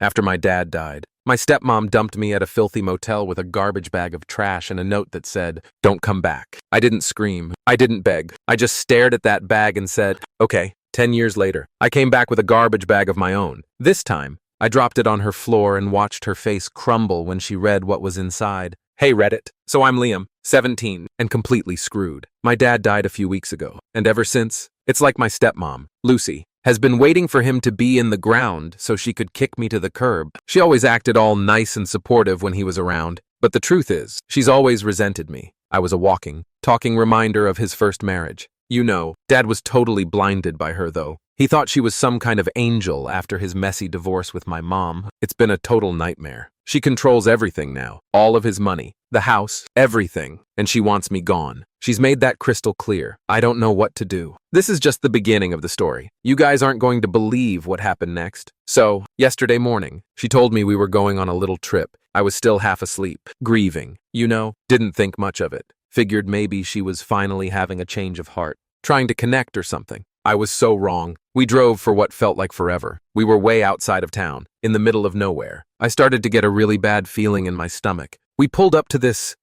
after my dad died. My stepmom dumped me at a filthy motel with a garbage bag of trash and a note that said, "Don't come back." I didn't scream. I didn't beg. I just stared at that bag and said, "Okay." 10 years later, I came back with a garbage bag of my own. This time, I dropped it on her floor and watched her face crumble when she read what was inside. Hey Reddit. So I'm Liam, 17, and completely screwed. My dad died a few weeks ago, and ever since, it's like my stepmom, Lucy, has been waiting for him to be in the ground so she could kick me to the curb. She always acted all nice and supportive when he was around, but the truth is, she's always resented me. I was a walking, talking reminder of his first marriage. You know, Dad was totally blinded by her though. He thought she was some kind of angel after his messy divorce with my mom. It's been a total nightmare. She controls everything now, all of his money, the house, everything, and she wants me gone. She's made that crystal clear. I don't know what to do. This is just the beginning of the story. You guys aren't going to believe what happened next. So, yesterday morning, she told me we were going on a little trip. I was still half asleep, grieving. You know, didn't think much of it. Figured maybe she was finally having a change of heart, trying to connect or something. I was so wrong. We drove for what felt like forever. We were way outside of town, in the middle of nowhere. I started to get a really bad feeling in my stomach. We pulled up to this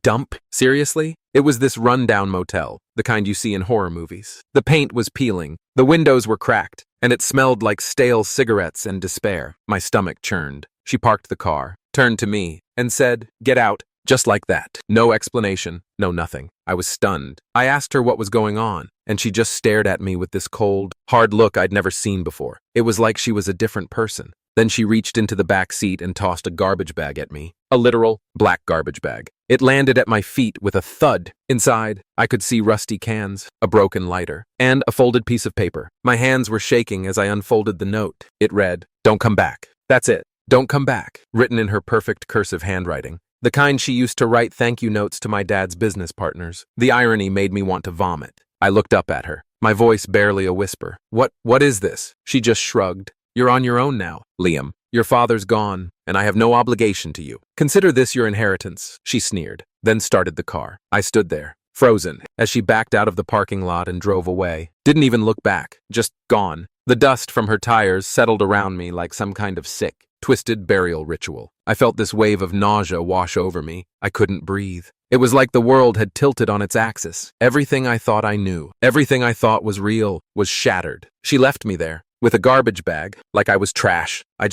dump. Seriously? It was this rundown motel, the kind you see in horror movies. The paint was peeling, the windows were cracked, and it smelled like stale cigarettes and despair. My stomach churned. She parked the car, turned to me, and said, "Get out." Just like that. No explanation, no nothing. I was stunned. I asked her what was going on, and she just stared at me with this cold, hard look I'd never seen before. It was like she was a different person. Then she reached into the back seat and tossed a garbage bag at me. A literal, black garbage bag. It landed at my feet with a thud. Inside, I could see rusty cans, a broken lighter, and a folded piece of paper. My hands were shaking as I unfolded the note. It read, "Don't come back." That's it. "Don't come back," written in her perfect cursive handwriting. The kind she used to write thank you notes to my dad's business partners. The irony made me want to vomit. I looked up at her, my voice barely a whisper. What is this?" She just shrugged. "You're on your own now, Liam. Your father's gone, and I have no obligation to you. Consider this your inheritance," she sneered, then started the car. I stood there, frozen, as she backed out of the parking lot and drove away. Didn't even look back, just gone. The dust from her tires settled around me like some kind of sick, twisted burial ritual. I felt this wave of nausea wash over me. I couldn't breathe. It was like the world had tilted on its axis. Everything I thought I knew, everything I thought was real, was shattered. She left me there, with a garbage bag, like I was trash. I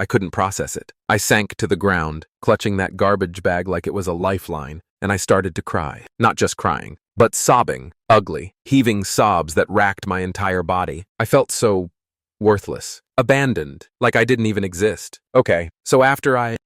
couldn't process it. I sank to the ground, clutching that garbage bag like it was a lifeline, and I started to cry. Not just crying, but sobbing, ugly, heaving sobs that racked my entire body. I felt so worthless, abandoned, like I didn't even exist. Okay, so after I,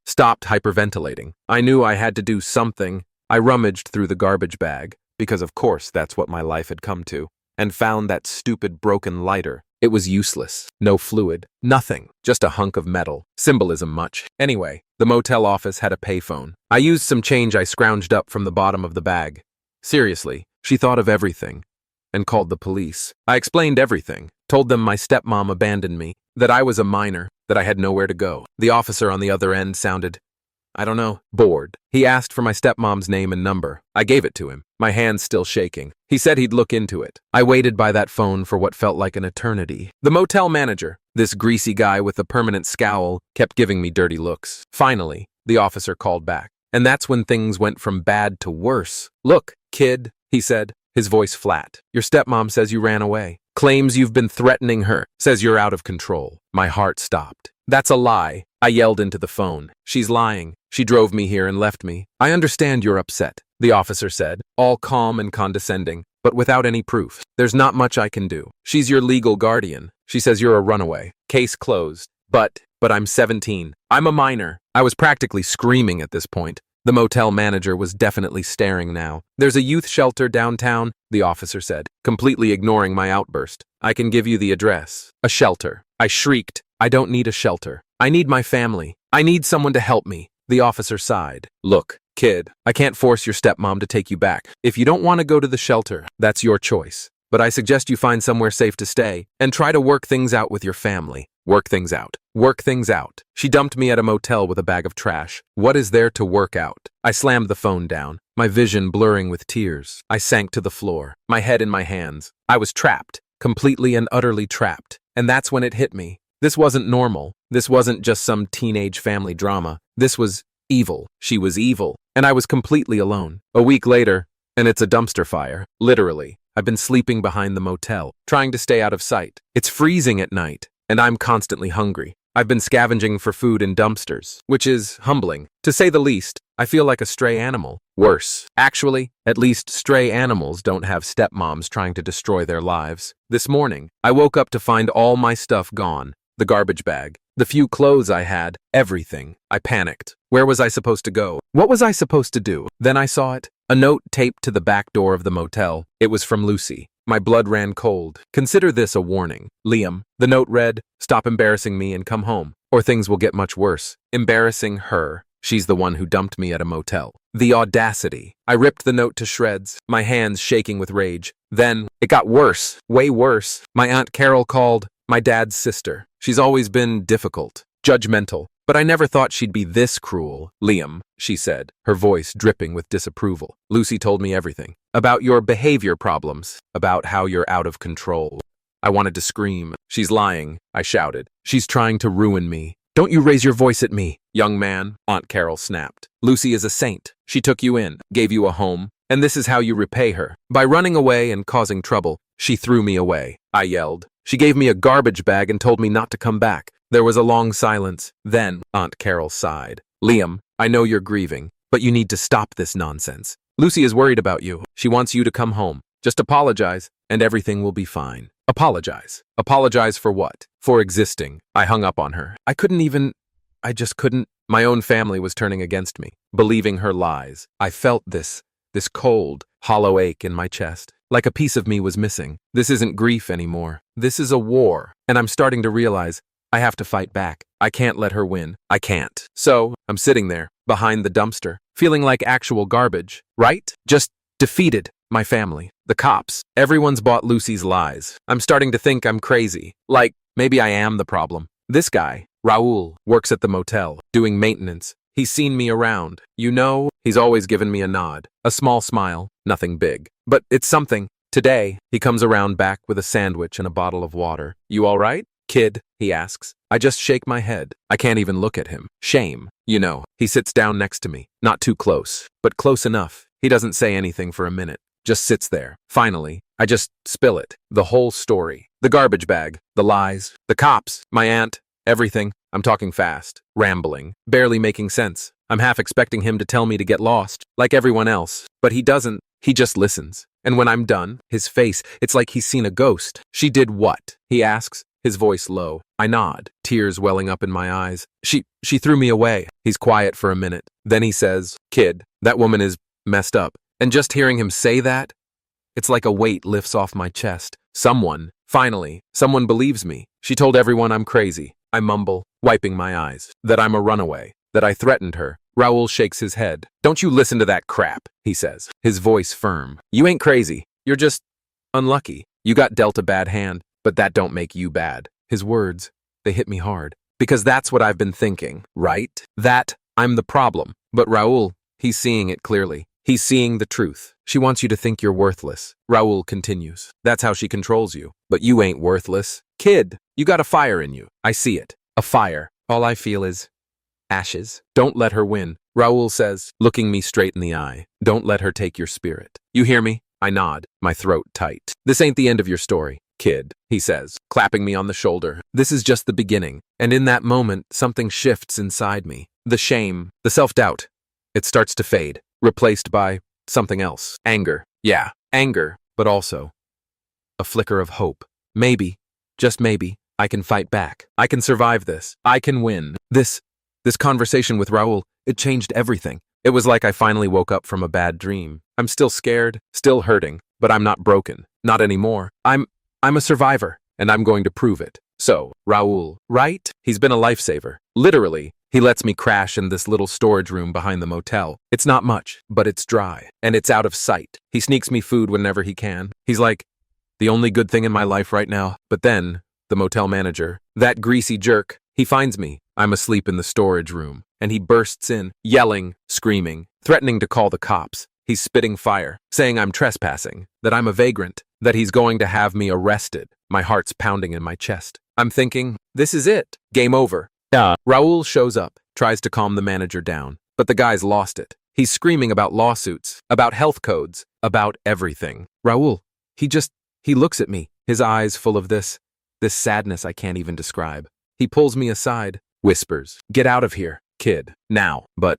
stopped hyperventilating, I knew I had to do something. I rummaged through the garbage bag, because of course that's what my life had come to, and found that stupid broken lighter. It was useless. No fluid. Nothing. Just a hunk of metal. Symbolism much. Anyway, the motel office had a payphone. I used some change I scrounged up from the bottom of the bag. Seriously, she thought of everything, and called the police. I explained everything, told them my stepmom abandoned me, that I was a minor, that I had nowhere to go. The officer on the other end sounded, I don't know, bored. He asked for my stepmom's name and number. I gave it to him, my hands still shaking. He said he'd look into it. I waited by that phone for what felt like an eternity. The motel manager, this greasy guy with a permanent scowl, kept giving me dirty looks. Finally, the officer called back. And that's when things went from bad to worse. "Look, kid," he said, his voice flat. "Your stepmom says you ran away. Claims you've been threatening her. Says you're out of control." My heart stopped. "That's a lie," I yelled into the phone. "She's lying. She drove me here and left me." "I understand you're upset," the officer said, all calm and condescending, but without any proof. "There's not much I can do. She's your legal guardian. She says you're a runaway. Case closed. But I'm 17. I'm a minor." I was practically screaming at this point. The motel manager was definitely staring now. "There's a youth shelter downtown," the officer said, completely ignoring my outburst. "I can give you the address." "A shelter." I shrieked. "I don't need a shelter. I need my family. I need someone to help me." The officer sighed. "Look, kid, I can't force your stepmom to take you back. If you don't want to go to the shelter, that's your choice. But I suggest you find somewhere safe to stay and try to work things out with your family. Work things out. Work things out." She dumped me at a motel with a bag of trash. What is there to work out? I slammed the phone down, my vision blurring with tears. I sank to the floor, my head in my hands. I was trapped, completely and utterly trapped. And that's when it hit me. This wasn't normal. This wasn't just some teenage family drama. This was evil. She was evil. And I was completely alone. A week later, and it's a dumpster fire. Literally. I've been sleeping behind the motel, trying to stay out of sight. It's freezing at night, and I'm constantly hungry. I've been scavenging for food in dumpsters, which is humbling. To say the least, I feel like a stray animal. Worse. Actually, at least stray animals don't have stepmoms trying to destroy their lives. This morning, I woke up to find all my stuff gone. The garbage bag, the few clothes I had, everything. I panicked. Where was I supposed to go? What was I supposed to do? Then I saw it. A note taped to the back door of the motel. It was from Lucy. My blood ran cold. Consider this a warning. Liam. The note read, "Stop embarrassing me and come home, or things will get much worse." Embarrassing her. She's the one who dumped me at a motel. The audacity. I ripped the note to shreds, my hands shaking with rage. Then, it got worse. Way worse. My Aunt Carol called. My dad's sister. She's always been difficult, judgmental, but I never thought she'd be this cruel. "Liam," she said, her voice dripping with disapproval. "Lucy told me everything. About your behavior problems, about how you're out of control." I wanted to scream. "She's lying," I shouted. "She's trying to ruin me." "Don't you raise your voice at me, young man," Aunt Carol snapped. "Lucy is a saint. She took you in, gave you a home, and this is how you repay her. By running away and causing trouble, she threw me away," I yelled. "She gave me a garbage bag and told me not to come back." There was a long silence. Then, Aunt Carol sighed. "Liam, I know you're grieving, but you need to stop this nonsense. Lucy is worried about you. She wants you to come home. Just apologize, and everything will be fine." Apologize. Apologize for what? For existing. I hung up on her. I just couldn't. My own family was turning against me, believing her lies. I felt this cold, hollow ache in my chest, like a piece of me was missing. This isn't grief anymore. This is a war, and I'm starting to realize I have to fight back. I can't let her win. I can't. So, I'm sitting there, behind the dumpster, feeling like actual garbage, right? Just defeated. My family, the cops, everyone's bought Lucy's lies. I'm starting to think I'm crazy. Like, maybe I am the problem. This guy, Raul, works at the motel, doing maintenance. He's seen me around. You know, he's always given me a nod, a small smile, nothing big. But it's something. Today, he comes around back with a sandwich and a bottle of water. "You all right, kid?" he asks. I just shake my head. I can't even look at him. Shame. You know, he sits down next to me. Not too close, but close enough. He doesn't say anything for a minute. Just sits there. Finally, I just spill it. The whole story. The garbage bag. The lies. The cops. My aunt. Everything. I'm talking fast. Rambling. Barely making sense. I'm half expecting him to tell me to get lost, like everyone else. But he doesn't. He just listens. And when I'm done, his face, it's like he's seen a ghost. "She did what?" he asks, his voice low. I nod, tears welling up in my eyes. She threw me away." He's quiet for a minute. Then he says, "Kid, that woman is messed up." And just hearing him say that, it's like a weight lifts off my chest. Finally, someone believes me. "She told everyone I'm crazy." I mumble, wiping my eyes. "That I'm a runaway. That I threatened her." Raul shakes his head. "Don't you listen to that crap," he says, his voice firm. "You ain't crazy. You're just unlucky. You got dealt a bad hand, but that don't make you bad." His words, they hit me hard. Because that's what I've been thinking, right? That I'm the problem. But Raul, he's seeing it clearly. He's seeing the truth. "She wants you to think you're worthless," Raul continues. "That's how she controls you. But you ain't worthless. Kid, you got a fire in you. I see it. A fire. All I feel is ashes. Don't let her win," Raul says, looking me straight in the eye. "Don't let her take your spirit. You hear me?" I nod, my throat tight. "This ain't the end of your story, kid," he says, clapping me on the shoulder. "This is just the beginning." And in that moment, something shifts inside me. The shame, the self-doubt. It starts to fade. Replaced by something else. Anger. Yeah, anger, but also a flicker of hope. Maybe, just maybe, I can fight back. I can survive this. I can win. This conversation with Raul, it changed everything. It was like I finally woke up from a bad dream. I'm still scared, still hurting, but I'm not broken. Not anymore. I'm a survivor, and I'm going to prove it. So, Raul, right? He's been a lifesaver. Literally. He lets me crash in this little storage room behind the motel. It's not much, but it's dry, and it's out of sight. He sneaks me food whenever he can. He's like the only good thing in my life right now. But then, the motel manager, that greasy jerk, he finds me. I'm asleep in the storage room, and he bursts in, yelling, screaming, threatening to call the cops. He's spitting fire, saying I'm trespassing, that I'm a vagrant, that he's going to have me arrested. My heart's pounding in my chest. I'm thinking, this is it. Game over. Yeah. Raul shows up, tries to calm the manager down, but the guy's lost it. He's screaming about lawsuits, about health codes, about everything. Raul, he looks at me, his eyes full of this sadness I can't even describe. He pulls me aside, whispers, "Get out of here, kid, now." But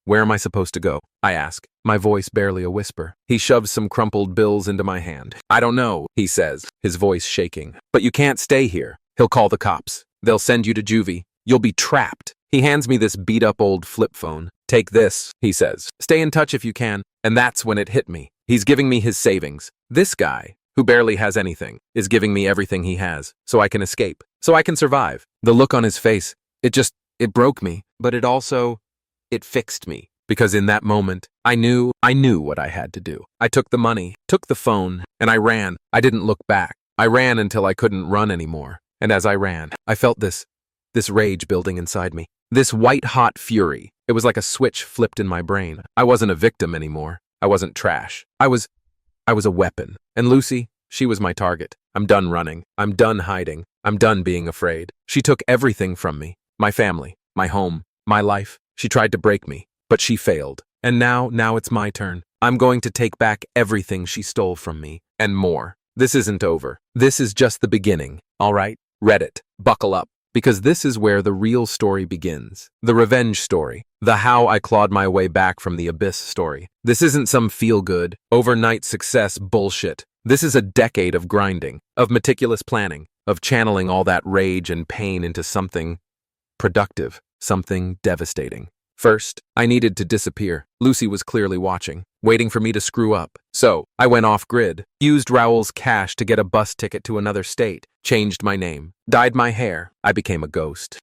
where am I supposed to go? I ask, my voice barely a whisper. He shoves some crumpled bills into my hand. "I don't know," he says, his voice shaking. "But you can't stay here. He'll call the cops. They'll send you to juvie. You'll be trapped." He hands me this beat-up old flip phone. "Take this," he says. "Stay in touch if you can." And that's when it hit me. He's giving me his savings. This guy, who barely has anything, is giving me everything he has, so I can escape, so I can survive. The look on his face, it broke me, but it fixed me. Because in that moment, I knew what I had to do. I took the money, took the phone, and I ran. I didn't look back. I ran until I couldn't run anymore. And as I ran, I felt this rage building inside me. This white-hot fury. It was like a switch flipped in my brain. I wasn't a victim anymore. I wasn't trash. I was a weapon. And Lucy, she was my target. I'm done running. I'm done hiding. I'm done being afraid. She took everything from me. My family, my home, my life. She tried to break me, but she failed. And now it's my turn. I'm going to take back everything she stole from me, and more. This isn't over. This is just the beginning, all right? Reddit, buckle up, because this is where the real story begins. The revenge story. The how I clawed my way back from the abyss story. This isn't some feel-good, overnight success bullshit. This is a decade of grinding, of meticulous planning, of channeling all that rage and pain into something productive, something devastating. First, I needed to disappear. Lucy was clearly watching, waiting for me to screw up. So, I went off-grid, used Raoul's cash to get a bus ticket to another state, changed my name, dyed my hair. I became a ghost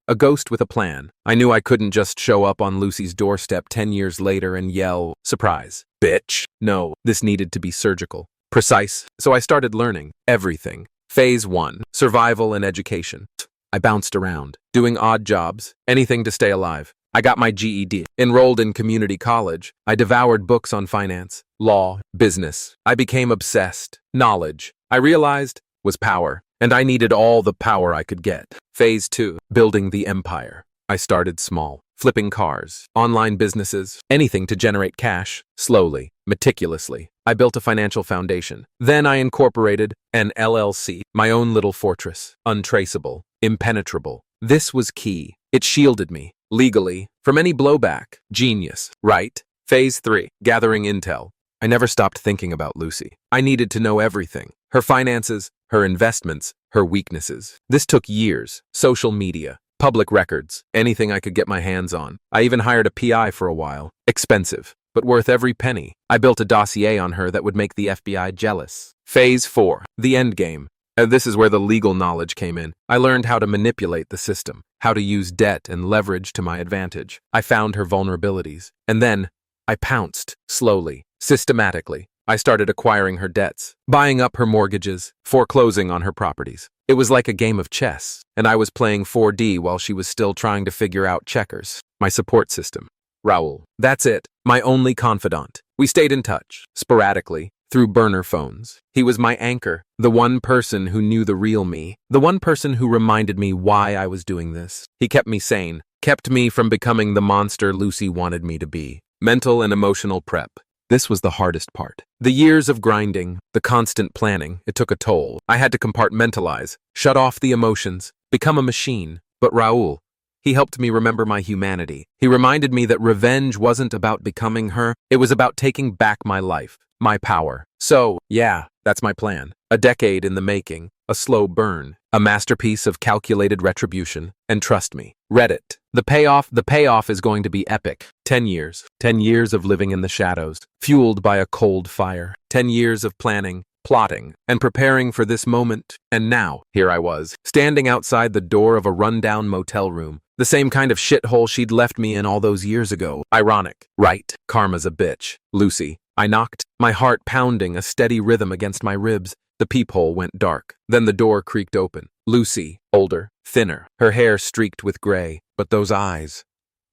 with a plan. I knew I couldn't just show up on Lucy's doorstep 10 years later and yell, "Surprise, bitch." No, this needed to be surgical, precise. So I started learning everything. Phase 1, survival and education. I bounced around, doing odd jobs, anything to stay alive. I got my GED, enrolled in community college. I devoured books on finance, law, business. I became obsessed. Knowledge, I realized, was power, and I needed all the power I could get. Phase 2, building the empire. I started small, flipping cars, online businesses, anything to generate cash, slowly, meticulously. I built a financial foundation. Then I incorporated an LLC, my own little fortress, untraceable, impenetrable. This was key. It shielded me, legally, from any blowback. Genius, right? Phase 3, gathering intel. I never stopped thinking about Lucy. I needed to know everything. Her finances, her investments, her weaknesses. This took years. Social media, public records, anything I could get my hands on. I even hired a PI for a while. Expensive, but worth every penny. I built a dossier on her that would make the FBI jealous. Phase 4, the end game. This is where the legal knowledge came in. I learned how to manipulate the system, how to use debt and leverage to my advantage. I found her vulnerabilities. And then I pounced, slowly, systematically. I started acquiring her debts, buying up her mortgages, foreclosing on her properties. It was like a game of chess, and I was playing 4D while she was still trying to figure out checkers. My support system. Raoul. That's it. My only confidant. We stayed in touch, sporadically, through burner phones. He was my anchor, the one person who knew the real me, the one person who reminded me why I was doing this. He kept me sane, kept me from becoming the monster Lucy wanted me to be. Mental and emotional prep. This was the hardest part. The years of grinding, the constant planning, it took a toll. I had to compartmentalize, shut off the emotions, become a machine. But Raoul, he helped me remember my humanity. He reminded me that revenge wasn't about becoming her, it was about taking back my life, my power. So, yeah, that's my plan. A decade in the making, a slow burn, a masterpiece of calculated retribution. And trust me, Reddit, the payoff is going to be epic. 10 years of living in the shadows, fueled by a cold fire. 10 years of planning, plotting, and preparing for this moment. And now, here I was, standing outside the door of a rundown motel room. The same kind of shithole she'd left me in all those years ago. Ironic, right? Karma's a bitch. Lucy. I knocked, my heart pounding a steady rhythm against my ribs. The peephole went dark. Then the door creaked open. Lucy, older, thinner, her hair streaked with gray. But those eyes,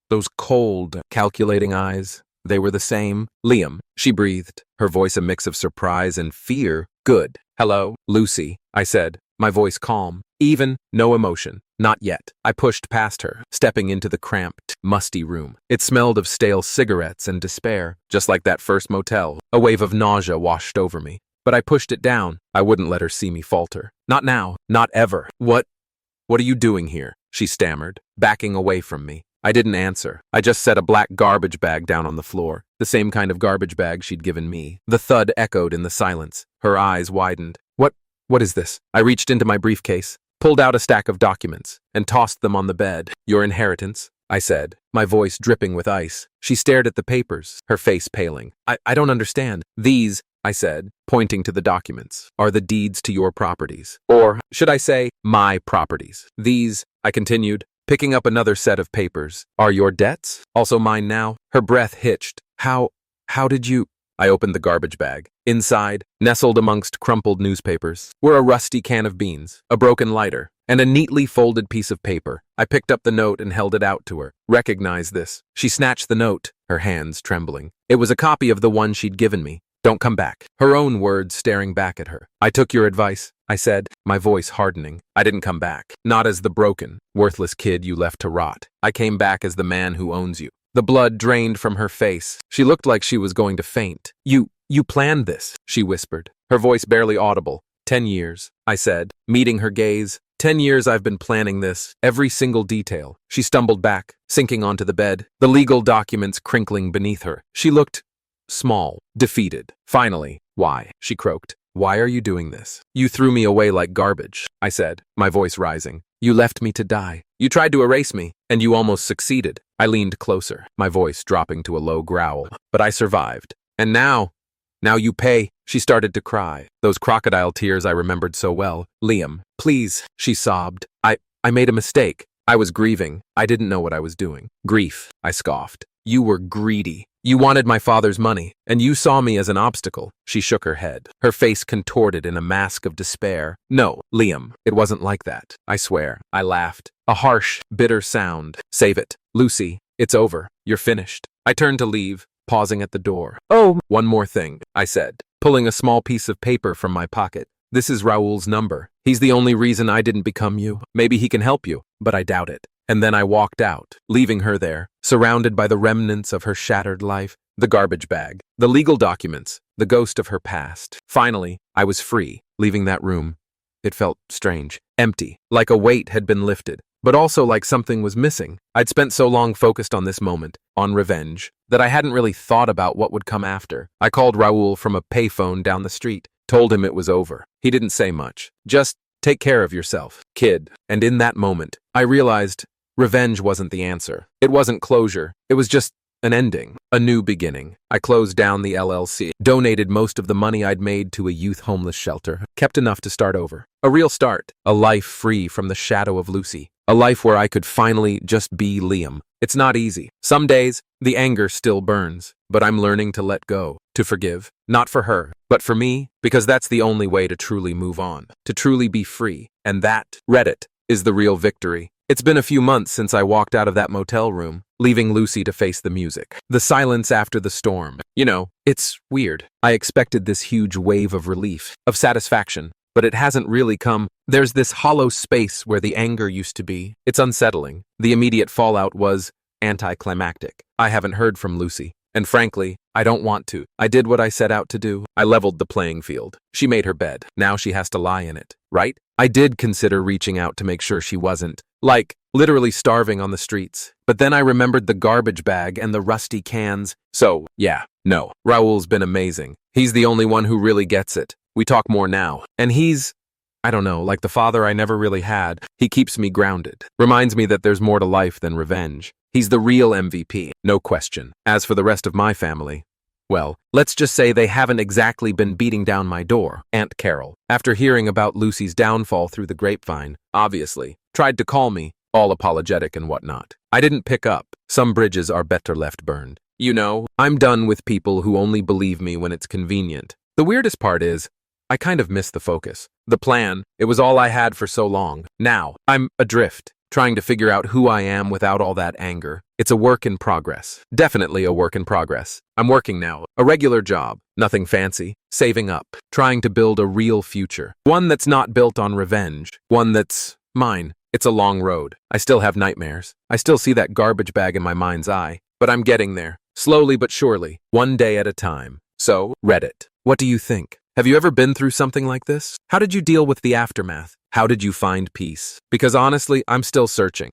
those cold, calculating eyes, they were the same. Liam, she breathed, her voice a mix of surprise and fear. Good. Hello, Lucy, I said, my voice calm, Even, no emotion. Not yet. I pushed past her, stepping into the cramped, musty room. It smelled of stale cigarettes and despair, just like that first motel. A wave of nausea washed over me. But I pushed it down. I wouldn't let her see me falter. Not now. Not ever. What are you doing here? She stammered, backing away from me. I didn't answer. I just set a black garbage bag down on the floor, the same kind of garbage bag she'd given me. The thud echoed in the silence. Her eyes widened. What is this? I reached into my briefcase, pulled out a stack of documents, and tossed them on the bed. Your inheritance, I said, my voice dripping with ice. She stared at the papers, her face paling. I don't understand. These, I said, pointing to the documents, are the deeds to your properties. Or, should I say, my properties. These, I continued, picking up another set of papers, are your debts? Also mine now? Her breath hitched. How did you... I opened the garbage bag. Inside, nestled amongst crumpled newspapers, were a rusty can of beans, a broken lighter, and a neatly folded piece of paper. I picked up the note and held it out to her. Recognize this. She snatched the note, her hands trembling. It was a copy of the one she'd given me. Don't come back. Her own words staring back at her. I took your advice, I said, my voice hardening. I didn't come back. Not as the broken, worthless kid you left to rot. I came back as the man who owns you. The blood drained from her face. She looked like she was going to faint. You planned this, she whispered, her voice barely audible. 10 years, I said, meeting her gaze. 10 years I've been planning this, every single detail. She stumbled back, sinking onto the bed, the legal documents crinkling beneath her. She looked small, defeated. Finally, why? She croaked. Why are you doing this? You threw me away like garbage, I said, my voice rising. You left me to die. You tried to erase me, and you almost succeeded. I leaned closer, my voice dropping to a low growl. But I survived. And now you pay. She started to cry, those crocodile tears I remembered so well. Liam, please, she sobbed. I made a mistake. I was grieving. I didn't know what I was doing. Grief, I scoffed. You were greedy. You wanted my father's money, and you saw me as an obstacle. She shook her head, her face contorted in a mask of despair. No, Liam, it wasn't like that. I swear. I laughed. A harsh, bitter sound. Save it. Lucy, it's over. You're finished. I turned to leave, pausing at the door. Oh, one more thing, I said, pulling a small piece of paper from my pocket. This is Raoul's number. He's the only reason I didn't become you. Maybe he can help you, but I doubt it. And then I walked out, leaving her there, surrounded by the remnants of her shattered life, the garbage bag, the legal documents, the ghost of her past. Finally, I was free, leaving that room. It felt strange, empty, like a weight had been lifted, but also like something was missing. I'd spent so long focused on this moment, on revenge, that I hadn't really thought about what would come after. I called Raoul from a payphone down the street, told him it was over. He didn't say much. Just, take care of yourself, kid. And in that moment, I realized revenge wasn't the answer. It wasn't closure. It was just an ending, a new beginning. I closed down the LLC, donated most of the money I'd made to a youth homeless shelter, kept enough to start over. A real start, a life free from the shadow of Lucy, a life where I could finally just be Liam. It's not easy. Some days, the anger still burns, but I'm learning to let go, to forgive, not for her, but for me, because that's the only way to truly move on, to truly be free. And that, Reddit, is the real victory. It's been a few months since I walked out of that motel room, leaving Lucy to face the music. The silence after the storm. You know, it's weird. I expected this huge wave of relief, of satisfaction, but it hasn't really come. There's this hollow space where the anger used to be. It's unsettling. The immediate fallout was anticlimactic. I haven't heard from Lucy. And frankly, I don't want to. I did what I set out to do. I leveled the playing field. She made her bed. Now she has to lie in it, right? I did consider reaching out to make sure she wasn't, like, literally starving on the streets. But then I remembered the garbage bag and the rusty cans. So, yeah, no. Raoul's been amazing. He's the only one who really gets it. We talk more now. And he's, I don't know, like the father I never really had. He keeps me grounded. Reminds me that there's more to life than revenge. He's the real MVP, no question. As for the rest of my family, well, let's just say they haven't exactly been beating down my door. Aunt Carol, after hearing about Lucy's downfall through the grapevine, obviously, tried to call me, all apologetic and whatnot. I didn't pick up. Some bridges are better left burned. You know, I'm done with people who only believe me when it's convenient. The weirdest part is, I kind of missed the focus. The plan, it was all I had for so long. Now, I'm adrift, trying to figure out who I am without all that anger. It's a work in progress. Definitely a work in progress. I'm working now, a regular job, nothing fancy, saving up, trying to build a real future. One that's not built on revenge, one that's Mine. It's a long road. I still have nightmares. I still see that garbage bag in my mind's eye. But I'm getting there. Slowly but surely. One day at a time. So, Reddit. What do you think? Have you ever been through something like this? How did you deal with the aftermath? How did you find peace? Because honestly, I'm still searching.